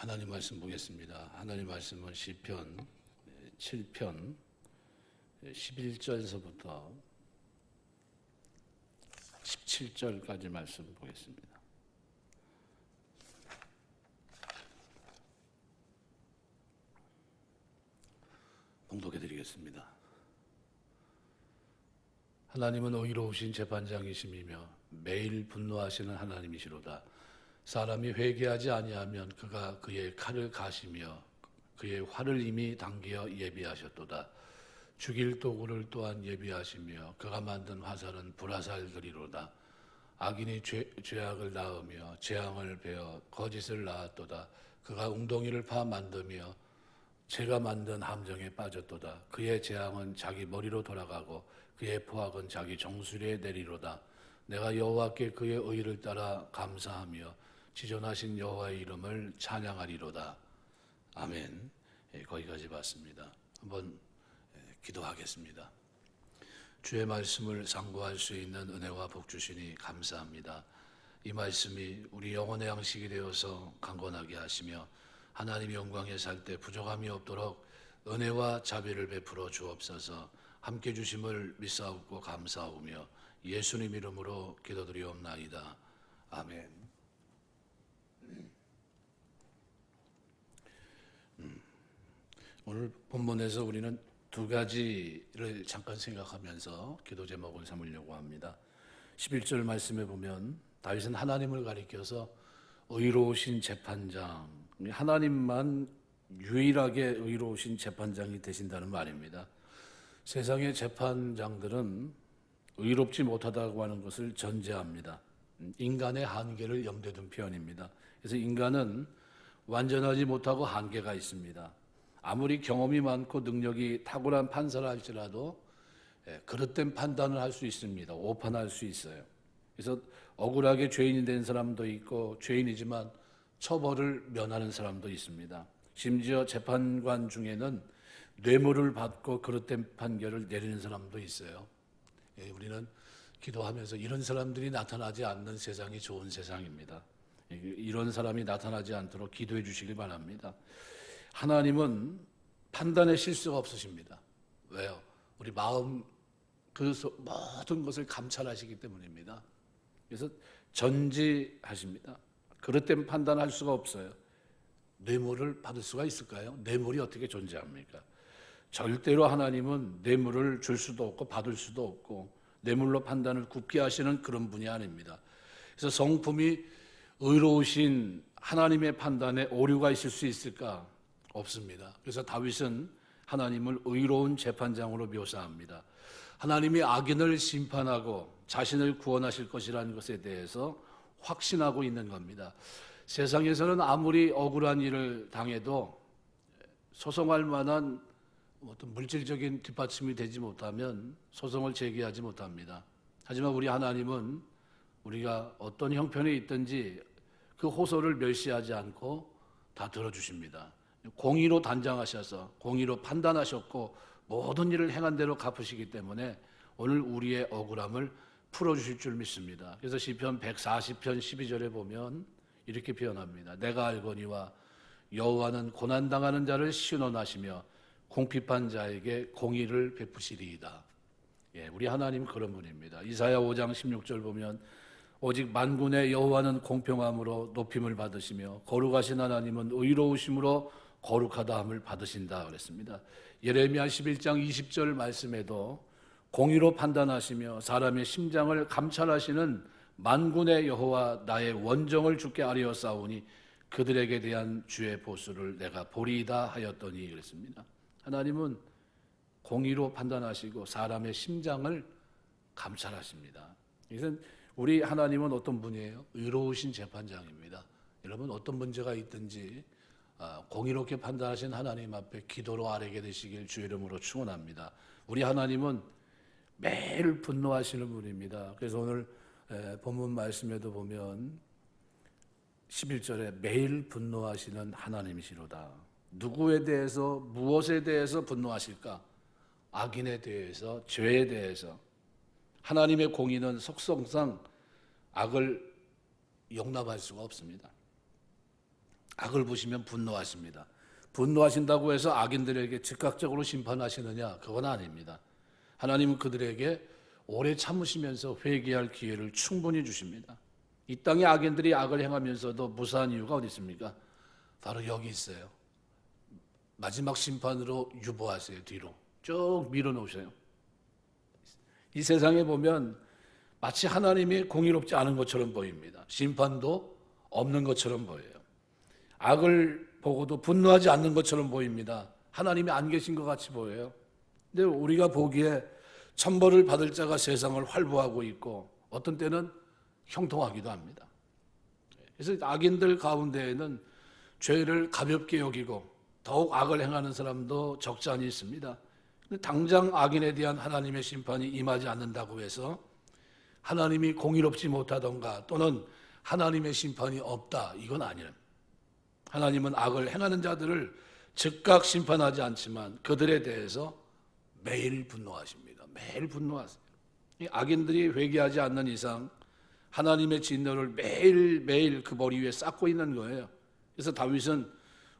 하나님 말씀 보겠습니다. 하나님 말씀은 시편 7편 11절에서부터 17절까지 말씀 보겠습니다. 봉독해 드리겠습니다. 하나님은 의로우신 재판장이심이며 매일 분노하시는 하나님이시로다. 사람이 회개하지 아니하면 그가 그의 칼을 가시며 그의 활을 이미 당겨 예비하셨도다. 죽일 도구를 또한 예비하시며 그가 만든 화살은 불화살들이로다. 악인이 죄악을 낳으며 재앙을 베어 거짓을 낳았도다. 그가 웅덩이를 파 만들며 제가 만든 함정에 빠졌도다. 그의 재앙은 자기 머리로 돌아가고 그의 포악은 자기 정수리에 내리로다. 내가 여호와께 그의 의를 따라 감사하며 지존하신 여호와의 이름을 찬양하리로다. 아멘. 거기까지 봤습니다. 한번 기도하겠습니다. 주의 말씀을 상고할 수 있는 은혜와 복 주시니 감사합니다. 이 말씀이 우리 영혼의 양식이 되어서 강건하게 하시며 하나님의 영광에 살 때 부족함이 없도록 은혜와 자비를 베풀어 주옵소서. 함께 주심을 믿사옵고 감사하오며 예수님 이름으로 기도드리옵나이다. 아멘. 오늘 본문에서 우리는 두 가지를 잠깐 생각하면서 기도 제목을 삼으려고 합니다. 11절 말씀에 보면 다윗은 하나님을 가리켜서 의로우신 재판장, 하나님만 유일하게 의로우신 재판장이 되신다는 말입니다. 세상의 재판장들은 의롭지 못하다고 하는 것을 전제합니다. 인간의 한계를 염두에 둔 표현입니다. 그래서 인간은 완전하지 못하고 한계가 있습니다. 아무리 경험이 많고 능력이 탁월한 판사라 할지라도 그릇된 판단을 할 수 있습니다. 오판할 수 있어요. 그래서 억울하게 죄인이 된 사람도 있고 죄인이지만 처벌을 면하는 사람도 있습니다. 심지어 재판관 중에는 뇌물을 받고 그릇된 판결을 내리는 사람도 있어요. 우리는 기도하면서 이런 사람들이 나타나지 않는 세상이 좋은 세상입니다. 이런 사람이 나타나지 않도록 기도해 주시기 바랍니다. 하나님은 판단에 실수가 없으십니다. 왜요? 우리 마음 그 모든 것을 감찰하시기 때문입니다. 그래서 전지하십니다. 그릇된 판단할 수가 없어요. 뇌물을 받을 수가 있을까요? 뇌물이 어떻게 존재합니까? 절대로 하나님은 뇌물을 줄 수도 없고 받을 수도 없고 뇌물로 판단을 굽게 하시는 그런 분이 아닙니다. 그래서 성품이 의로우신 하나님의 판단에 오류가 있을 수 있을까? 없습니다. 그래서 다윗은 하나님을 의로운 재판장으로 묘사합니다. 하나님이 악인을 심판하고 자신을 구원하실 것이라는 것에 대해서 확신하고 있는 겁니다. 세상에서는 아무리 억울한 일을 당해도 소송할 만한 어떤 물질적인 뒷받침이 되지 못하면 소송을 제기하지 못합니다. 하지만 우리 하나님은 우리가 어떤 형편에 있든지 그 호소를 멸시하지 않고 다 들어주십니다. 공의로 단장하셔서 공의로 판단하셨고 모든 일을 행한 대로 갚으시기 때문에 오늘 우리의 억울함을 풀어주실 줄 믿습니다. 그래서 시편 140편 12절에 보면 이렇게 표현합니다. 내가 알거니와 여호와는 고난당하는 자를 시온하시며 궁핍한 자에게 공의를 베푸시리이다. 우리 하나님 그런 분입니다. 이사야 5장 16절 보면 오직 만군의 여호와는 공평함으로 높임을 받으시며 거룩하신 하나님은 의로우심으로 거룩하다함을 받으신다 그랬습니다. 예레미야 11장 20절 말씀에도 공의로 판단하시며 사람의 심장을 감찰하시는 만군의 여호와 나의 원정을 주께 아뢰었사오니 그들에게 대한 주의 보수를 내가 보리이다 하였더니 그랬습니다. 하나님은 공의로 판단하시고 사람의 심장을 감찰하십니다. 그래서 우리 하나님은 어떤 분이에요? 의로우신 재판장입니다. 여러분 어떤 문제가 있든지 공의롭게 판단하신 하나님 앞에 기도로 아뢰게 되시길 주의 이름으로 축원합니다. 우리 하나님은 매일 분노하시는 분입니다. 그래서 오늘 본문 말씀에도 보면 11절에 매일 분노하시는 하나님이시로다. 누구에 대해서 무엇에 대해서 분노하실까? 악인에 대해서, 죄에 대해서. 하나님의 공의는 속성상 악을 용납할 수가 없습니다. 악을 보시면 분노하십니다. 분노하신다고 해서 악인들에게 즉각적으로 심판하시느냐? 그건 아닙니다. 하나님은 그들에게 오래 참으시면서 회개할 기회를 충분히 주십니다. 이 땅의 악인들이 악을 행하면서도 무사한 이유가 어디 있습니까? 바로 여기 있어요. 마지막 심판으로 유보하세요. 뒤로 쭉 밀어놓으세요. 이 세상에 보면 마치 하나님이 공의롭지 않은 것처럼 보입니다. 심판도 없는 것처럼 보여요. 악을 보고도 분노하지 않는 것처럼 보입니다. 하나님이 안 계신 것 같이 보여요. 근데 우리가 보기에 천벌을 받을 자가 세상을 활보하고 있고 어떤 때는 형통하기도 합니다. 그래서 악인들 가운데에는 죄를 가볍게 여기고 더욱 악을 행하는 사람도 적지 않이 있습니다. 근데 당장 악인에 대한 하나님의 심판이 임하지 않는다고 해서 하나님이 공의롭지 못하던가 또는 하나님의 심판이 없다, 이건 아니에요. 하나님은 악을 행하는 자들을 즉각 심판하지 않지만 그들에 대해서 매일 분노하십니다. 매일 분노하세요. 이 악인들이 회개하지 않는 이상 하나님의 진노를 매일매일 그 머리 위에 쌓고 있는 거예요. 그래서 다윗은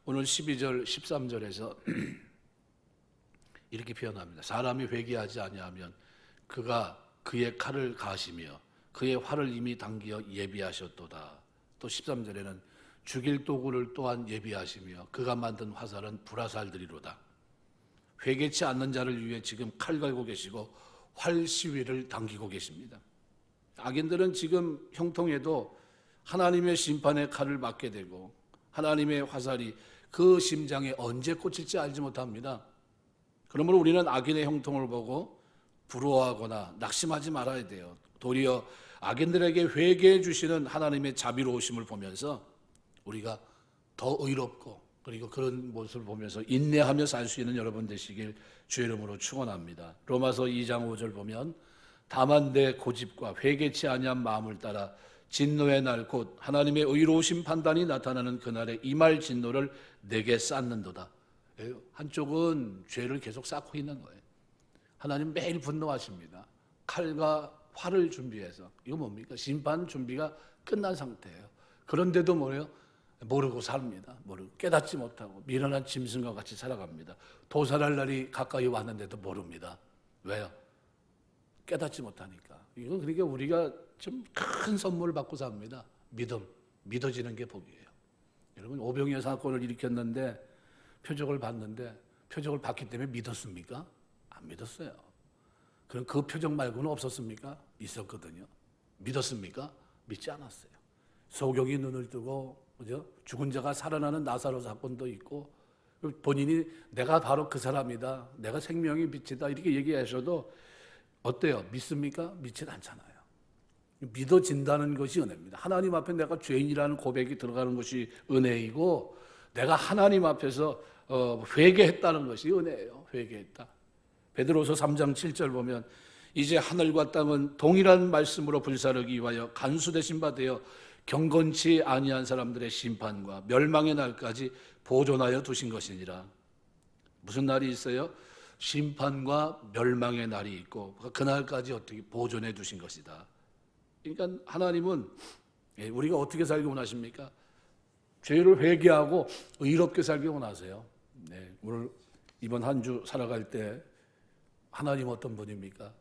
오늘 12절, 13절에서 이렇게 표현합니다. 사람이 회개하지 아니하면 그가 그의 칼을 가시며 그의 활을 이미 당기어 예비하셨도다. 또 13절에는 죽일 도구를 또한 예비하시며 그가 만든 화살은 불화살들이로다. 회개치 않는 자를 위해 지금 칼 갈고 계시고 활 시위를 당기고 계십니다. 악인들은 지금 형통해도 하나님의 심판의 칼을 맞게 되고 하나님의 화살이 그 심장에 언제 꽂힐지 알지 못합니다. 그러므로 우리는 악인의 형통을 보고 부러워하거나 낙심하지 말아야 돼요. 도리어 악인들에게 회개해 주시는 하나님의 자비로우심을 보면서 우리가 더 의롭고 그리고 그런 모습을 보면서 인내하며 살 수 있는 여러분 되시길 주의 이름으로 축원합니다. 로마서 2장 5절 보면 다만 내 고집과 회개치 아니한 마음을 따라 진노의 날 곧 하나님의 의로우신 판단이 나타나는 그날에 임할 진노를 내게 쌓는도다. 한쪽은 죄를 계속 쌓고 있는 거예요. 하나님 매일 분노하십니다. 칼과 활을 준비해서. 이거 뭡니까? 심판 준비가 끝난 상태예요. 그런데도 뭐예요? 모르고 삽니다. 모르고 깨닫지 못하고 미련한 짐승과 같이 살아갑니다. 도살할 날이 가까이 왔는데도 모릅니다. 왜요? 깨닫지 못하니까. 이건 그러니까 우리가 좀 큰 선물을 받고 삽니다. 믿음, 믿어지는 게 복이에요. 여러분 오병이어 사건을 일으켰는데 표적을 봤는데 표적을 봤기 때문에 믿었습니까? 안 믿었어요. 그럼 그 표적 말고는 없었습니까? 있었거든요. 믿었습니까? 믿지 않았어요. 소경이 눈을 뜨고 그죠? 죽은 자가 살아나는 나사로 사건도 있고 본인이 내가 바로 그 사람이다. 내가 생명의 빛이다. 이렇게 얘기하셔도 어때요? 믿습니까? 믿지 않잖아요. 믿어진다는 것이 은혜입니다. 하나님 앞에 내가 죄인이라는 고백이 들어가는 것이 은혜이고 내가 하나님 앞에서 회개했다는 것이 은혜예요. 회개했다. 베드로서 3장 7절 보면 이제 하늘과 땅은 동일한 말씀으로 불사르기 위하여 간수되신 바 되어 경건치 아니한 사람들의 심판과 멸망의 날까지 보존하여 두신 것이니라. 무슨 날이 있어요? 심판과 멸망의 날이 있고 그날까지 어떻게 보존해 두신 것이다. 그러니까 하나님은 우리가 어떻게 살기 원하십니까? 죄를 회개하고 의롭게 살기 원하세요. 네, 오늘 이번 한 주 살아갈 때 하나님 어떤 분입니까?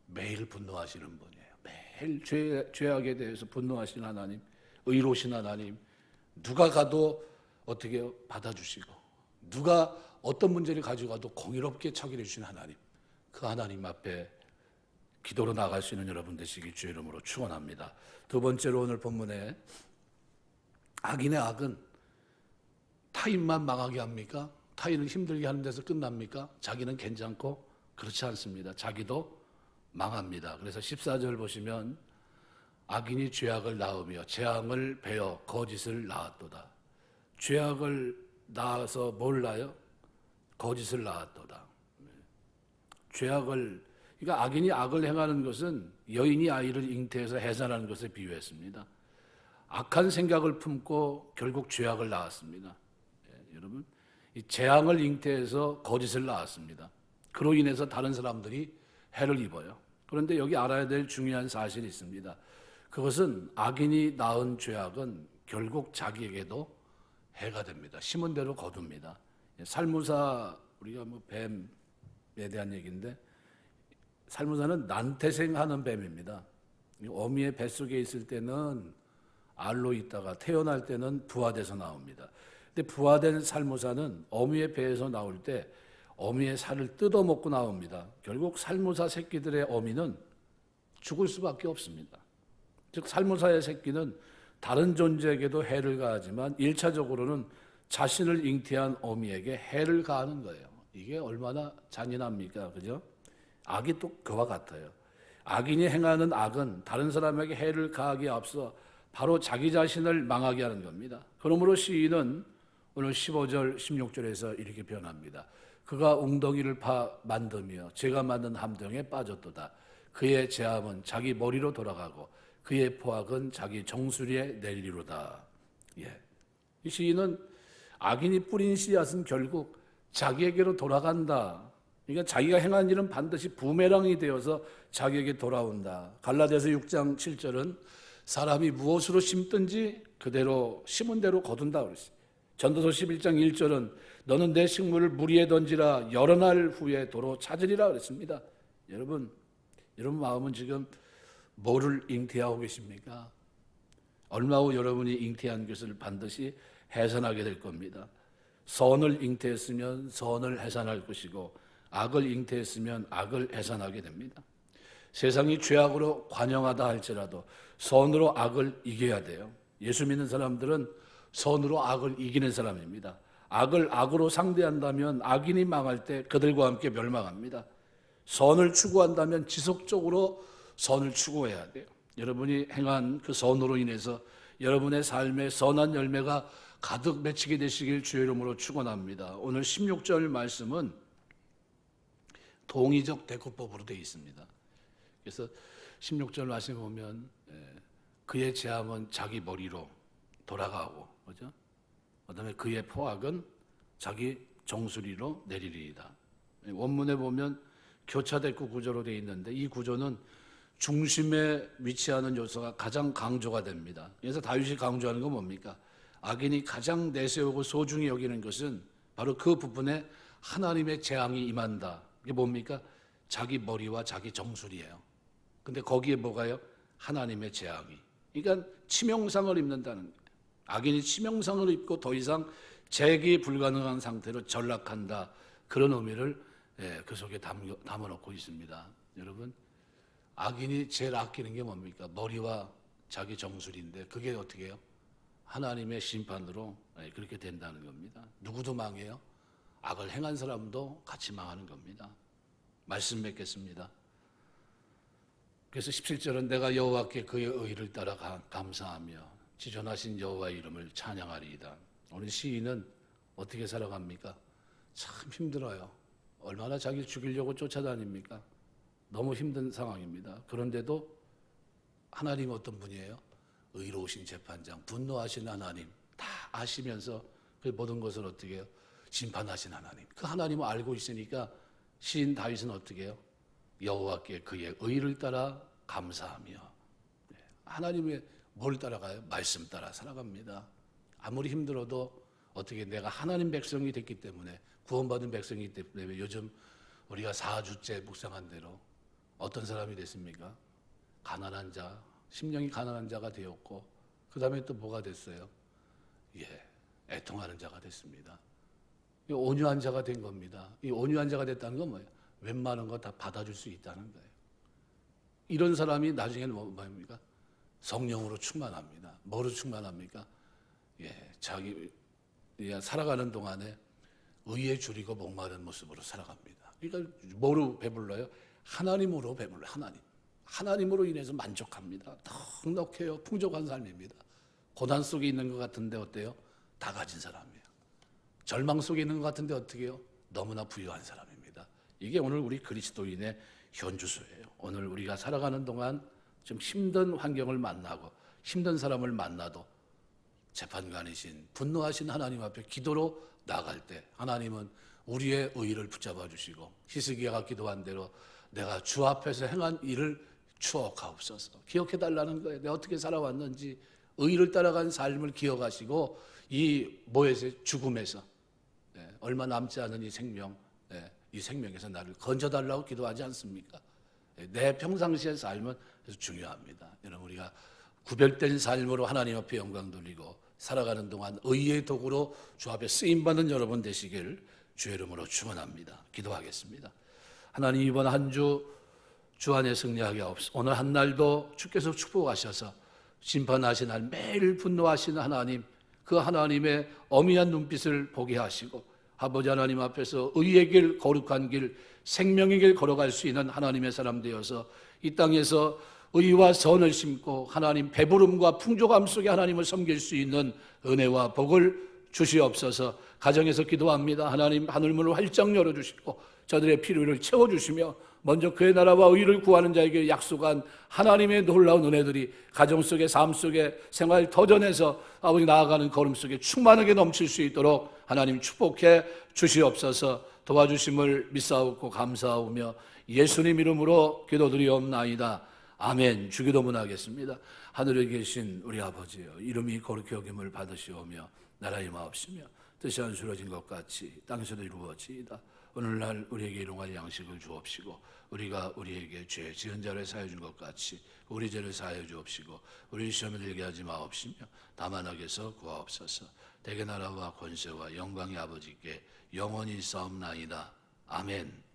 매일 분노하시는 분이에요. 매일 죄악에 대해서 분노하시는 하나님, 의로우신 하나님, 누가 가도 어떻게 받아주시고 누가 어떤 문제를 가져가도 공의롭게 처리해 주시는 하나님, 그 하나님 앞에 기도로 나갈 수 있는 여러분 되시길 주의 이름으로 축원합니다. 두 번째로 오늘 본문에 악인의 악은 타인만 망하게 합니까? 타인을 힘들게 하는 데서 끝납니까? 자기는 괜찮고 그렇지 않습니다. 자기도 망합니다. 그래서 14절 보시면 악인이 죄악을 낳으며 재앙을 베어 거짓을 낳았도다. 죄악을 낳아서 뭘 낳아요? 거짓을 낳았도다. 죄악을 그러니까 악인이 악을 행하는 것은 여인이 아이를 잉태해서 해산하는 것에 비유했습니다. 악한 생각을 품고 결국 죄악을 낳았습니다. 여러분, 이 재앙을 잉태해서 거짓을 낳았습니다. 그로 인해서 다른 사람들이 해를 입어요. 그런데 여기 알아야 될 중요한 사실이 있습니다. 그것은 악인이 낳은 죄악은 결국 자기에게도 해가 됩니다. 심은 대로 거둡니다. 살무사, 우리가 뭐 뱀에 대한 얘기인데, 살무사는 난태생하는 뱀입니다. 어미의 뱃속에 있을 때는 알로 있다가 태어날 때는 부화돼서 나옵니다. 근데 부화된 살무사는 어미의 배에서 나올 때 어미의 살을 뜯어먹고 나옵니다. 결국 살무사 새끼들의 어미는 죽을 수밖에 없습니다. 즉 살무사의 새끼는 다른 존재에게도 해를 가하지만 1차적으로는 자신을 잉태한 어미에게 해를 가하는 거예요. 이게 얼마나 잔인합니까? 그죠? 악이 또 그와 같아요. 악인이 행하는 악은 다른 사람에게 해를 가하기에 앞서 바로 자기 자신을 망하게 하는 겁니다. 그러므로 시인은 오늘 15절, 16절에서 이렇게 표현합니다. 그가 웅덩이를 만드며 제가 만든 함정에 빠졌도다. 그의 제함은 자기 머리로 돌아가고 그의 포악은 자기 정수리에 내리리로다. 예. 이 시인은 악인이 뿌린 씨앗은 결국 자기에게로 돌아간다. 그러니까 자기가 행한 일은 반드시 부메랑이 되어서 자기에게 돌아온다. 갈라디아서 6장 7절은 사람이 무엇으로 심든지 그대로 심은 대로 거둔다 그랬어요. 전도서 11장 1절은 너는 내 식물을 물 위에 던지라 여러 날 후에 도로 찾으리라 그랬습니다. 여러분 마음은 지금 뭐를 잉태하고 계십니까? 얼마 후 여러분이 잉태한 것을 반드시 해산하게 될 겁니다. 선을 잉태했으면 선을 해산할 것이고 악을 잉태했으면 악을 해산하게 됩니다. 세상이 죄악으로 관영하다 할지라도 선으로 악을 이겨야 돼요. 예수 믿는 사람들은 선으로 악을 이기는 사람입니다. 악을 악으로 상대한다면 악인이 망할 때 그들과 함께 멸망합니다. 선을 추구한다면 지속적으로 선을 추구해야 돼요. 여러분이 행한 그 선으로 인해서 여러분의 삶에 선한 열매가 가득 맺히게 되시길 주의 이름으로 축원합니다. 오늘 16절 말씀은 동의적 대꾸법으로 되어 있습니다. 그래서 16절 말씀 보면 그의 제함은 자기 머리로 돌아가고, 그죠? 그다음에 그의 포악은 자기 정수리로 내리리이다. 원문에 보면 교차대꾸 구조로 되어 있는데 이 구조는 중심에 위치하는 요소가 가장 강조가 됩니다. 그래서 다윗이 강조하는 건 뭡니까? 악인이 가장 내세우고 소중히 여기는 것은 바로 그 부분에 하나님의 재앙이 임한다. 이게 뭡니까? 자기 머리와 자기 정수리예요. 근데 거기에 뭐가요? 하나님의 재앙이. 그러니까 치명상을 입는다는 거예요. 악인이 치명상을 입고 더 이상 재기 불가능한 상태로 전락한다. 그런 의미를 그 속에 담아놓고 있습니다. 여러분, 악인이 제일 아끼는 게 뭡니까? 머리와 자기 정수리인데 그게 어떻게 해요? 하나님의 심판으로 그렇게 된다는 겁니다. 누구도 망해요? 악을 행한 사람도 같이 망하는 겁니다. 말씀 맺겠습니다. 그래서 17절은 내가 여호와께 그의 의를 따라 감사하며 지존하신 여호와의 이름을 찬양하리이다. 오늘 시인은 어떻게 살아갑니까? 참 힘들어요. 얼마나 자기를 죽이려고 쫓아다닙니까? 너무 힘든 상황입니다. 그런데도 하나님 어떤 분이에요? 의로우신 재판장, 분노하신 하나님 다 아시면서 그 모든 것을 어떻게 해요? 심판하신 하나님. 그 하나님을 알고 있으니까 시인 다윗은 어떻게 해요? 여호와께 그의 의를 따라 감사하며. 하나님의 뭘 따라가요? 말씀 따라 살아갑니다. 아무리 힘들어도 어떻게 내가 하나님 백성이 됐기 때문에 구원받은 백성이기 때문에 요즘 우리가 4주째 묵상한 대로 어떤 사람이 됐습니까? 가난한 자, 심령이 가난한 자가 되었고 그 다음에 또 뭐가 됐어요? 애통하는 자가 됐습니다. 온유한 자가 된 겁니다. 이 온유한 자가 됐다는 건 뭐예요? 웬만한 거 다 받아줄 수 있다는 거예요. 이런 사람이 나중에는 뭡니까? 성령으로 충만합니다. 뭐로 충만합니까? 자기 살아가는 동안에 의에 줄이고 목마른 모습으로 살아갑니다. 그러니까 뭐로 배불러요? 하나님으로 배불러요. 하나님으로 인해서 만족합니다. 넉넉해요. 풍족한 삶입니다. 고난 속에 있는 것 같은데 어때요? 다 가진 사람이에요. 절망 속에 있는 것 같은데 어떻게 해요? 너무나 부유한 사람입니다. 이게 오늘 우리 그리스도인의 현주소예요. 오늘 우리가 살아가는 동안 좀 힘든 환경을 만나고 힘든 사람을 만나도 재판관이신 분노하신 하나님 앞에 기도로 나아갈 때 하나님은 우리의 의를 붙잡아 주시고 히스기야가 기도한 대로 내가 주 앞에서 행한 일을 추억하옵소서. 기억해 달라는 거예요. 내가 어떻게 살아왔는지 의를 따라간 삶을 기억하시고 이 모에서 죽음에서 얼마 남지 않은 이 생명, 이 생명에서 나를 건져달라고 기도하지 않습니까? 내 평상시의 삶은 아주 중요합니다. 여러분, 우리가 구별된 삶으로 하나님 앞에 영광 돌리고 살아가는 동안 의의 도구로 주 앞에 쓰임받는 여러분 되시길 주의 이름으로 축원합니다. 기도하겠습니다. 하나님, 이번 한 주 안에 승리하게 하옵소서. 오늘 한 날도 주께서 축복하셔서 심판하신 날 매일 분노하시는 하나님, 그 하나님의 어미한 눈빛을 보게 하시고 아버지 하나님 앞에서 의의 길, 거룩한 길, 생명의 길 걸어갈 수 있는 하나님의 사람 되어서 이 땅에서 의와 선을 심고 하나님 배부름과 풍족함 속에 하나님을 섬길 수 있는 은혜와 복을 주시옵소서. 가정에서 기도합니다. 하나님 하늘문을 활짝 열어주시고 저들의 필요를 채워주시며 먼저 그의 나라와 의를 구하는 자에게 약속한 하나님의 놀라운 은혜들이 가정 속에, 삶 속에, 생활 터전에서 아버지 나아가는 걸음 속에 충만하게 넘칠 수 있도록 하나님 축복해 주시옵소서. 도와주심을 믿사옵고 감사하오며 예수님 이름으로 기도드리옵나이다. 아멘. 주기도문 하겠습니다. 하늘에 계신 우리 아버지여, 이름이 거룩히 여김을 받으시오며 나라 임하옵시며 뜻이 이루어진 것 같이 땅에서도 이루어지이다. 오늘날 우리에게 일용할 양식을 주옵시고 우리가 우리에게 죄 지은 자를 사하여 준 것 같이 우리 죄를 사하여 주옵시고 우리 시험에 들게 하지 마옵시며 다만 악에서 구하옵소서. 대개 나라와 권세와 영광의 아버지께 영원히 싸움나이다. 아멘.